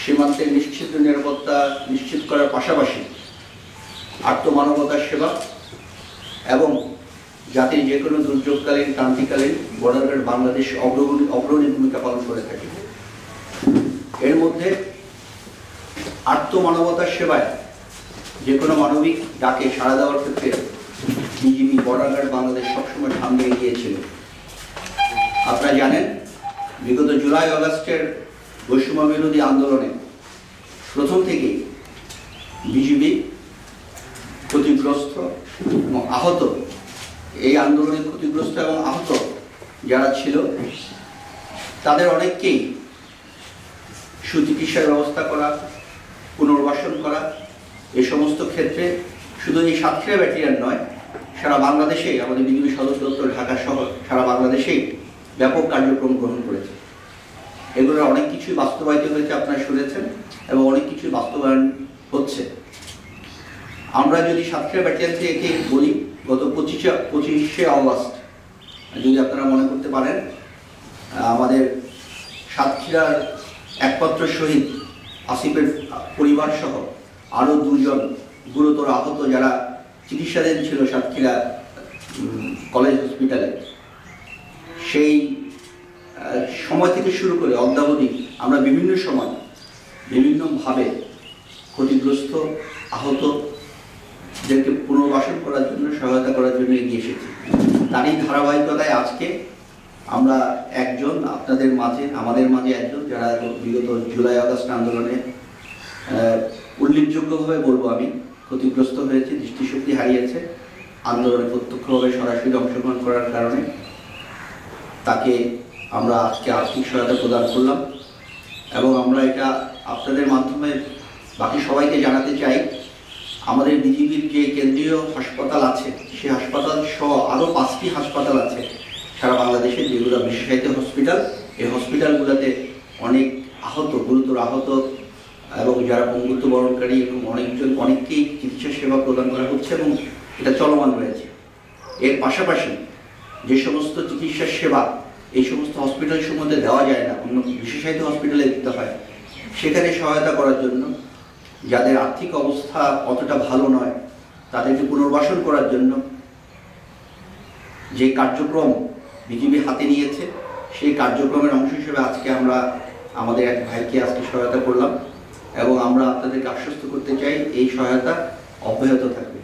সীমান্তের নিশ্চিত নিরাপত্তা নিশ্চিত করার পাশাপাশি আত্মমানবতার সেবা এবং জাতির যে কোনো দুর্যোগকালীন ক্রান্তিকালীন বর্ডার গার্ড বাংলাদেশ অগ্রণী ভূমিকা পালন করে থাকে। এর মধ্যে আত্মমানবতার সেবায় যে কোনো মানবিক ডাকে সাড়া দেওয়ার ক্ষেত্রে বিজিবি বর্ডার গার্ড বাংলাদেশ সবসময় সামনে এগিয়েছিল। আপনারা জানেন, বিগত জুলাই আগস্টের বৈষম্য বিরোধী আন্দোলনে প্রথম থেকেই বিজিবি ক্ষতিগ্রস্ত এবং আহত, এই আন্দোলনে ক্ষতিগ্রস্ত এবং আহত যারা ছিল তাদের অনেককেই সুচিকিৎসার ব্যবস্থা করা, পুনর্বাসন করা, এই সমস্ত ক্ষেত্রে শুধু এই সাতক্ষীরা ব্যাটালিয়ন নয়, সারা বাংলাদেশে আমাদের বিজিবি সদর দপ্তর ঢাকা সহ সারা বাংলাদেশেই ব্যাপক কার্যক্রম গ্রহণ করেছে। এগুলোর অনেক কিছুই বাস্তবায়িত হয়েছে, আপনারা শুনেছেন, এবং অনেক কিছুই বাস্তবায়ন হচ্ছে। আমরা যদি সাতক্ষীরা ব্যাটালিয়ন থেকে বলি, গত 25শে অগস্ট যদি আপনারা মনে করতে পারেন, আমাদের সাতক্ষীরার একমাত্র শহীদ আসিফের পরিবার সহ আরও 2 জন গুরুতর আহত যারা চিকিৎসাধীন ছিল সাতক্ষীরা কলেজ হসপিটালে, সেই সময় থেকে শুরু করে অদ্যাবধি আমরা বিভিন্ন সময় বিভিন্নভাবে ক্ষতিগ্রস্ত আহতদেরকে পুনর্বাসন করার জন্য, সহায়তা করার জন্য এগিয়ে এসেছি। তারই ধারাবাহিকতায় আজকে আমরা একজন আপনাদের মাঝে, আমাদের মাঝে একজন যারা বিগত জুলাই আগস্ট আন্দোলনে উল্লেখযোগ্যভাবে বলবো আমি ক্ষতিগ্রস্ত হয়েছে, দৃষ্টিশক্তি হারিয়েছে, আন্দোলনে প্রত্যক্ষভাবে সরাসরি অংশগ্রহণ করার কারণে তাকে আমরা আজকে আর্থিক সহায়তা প্রদান করলাম। এবং আমরা এটা আপনাদের মাধ্যমে বাকি সবাইকে জানাতে চাই, আমাদের বিজিবির যে কেন্দ্রীয় হাসপাতাল আছে, সেই হাসপাতাল সহ আরও 5টি হাসপাতাল আছে সারা বাংলাদেশে, যেগুলো বিশেষায়িত হসপিটাল। এই হসপিটালগুলোতে অনেক আহত, গুরুতর আহত এবং যারা পঙ্গুত্ব বরণকারী এবং অনেককেই চিকিৎসা সেবা প্রদান করা হচ্ছে এবং এটা চলমান রয়েছে। এর পাশাপাশি যে সমস্ত চিকিৎসা সেবা এই সমস্ত হসপিটাল সম্বন্ধে দেওয়া যায় না, অন্য বিশেষায়িত হসপিটালে দিতে হয়, সেখানে সহায়তা করার জন্য, যাদের আর্থিক অবস্থা অতটা ভালো নয় তাদেরকে পুনর্বাসন করার জন্য যে কার্যক্রম বিজিবি হাতে নিয়েছে, সেই কার্যক্রমের অংশ হিসেবে আজকে আমরা আমাদের এক ভাইকে আজকে সহায়তা করলাম এবং আমরা আপনাদেরকে আশ্বস্ত করতে চাই এই সহায়তা অব্যাহত থাকবে।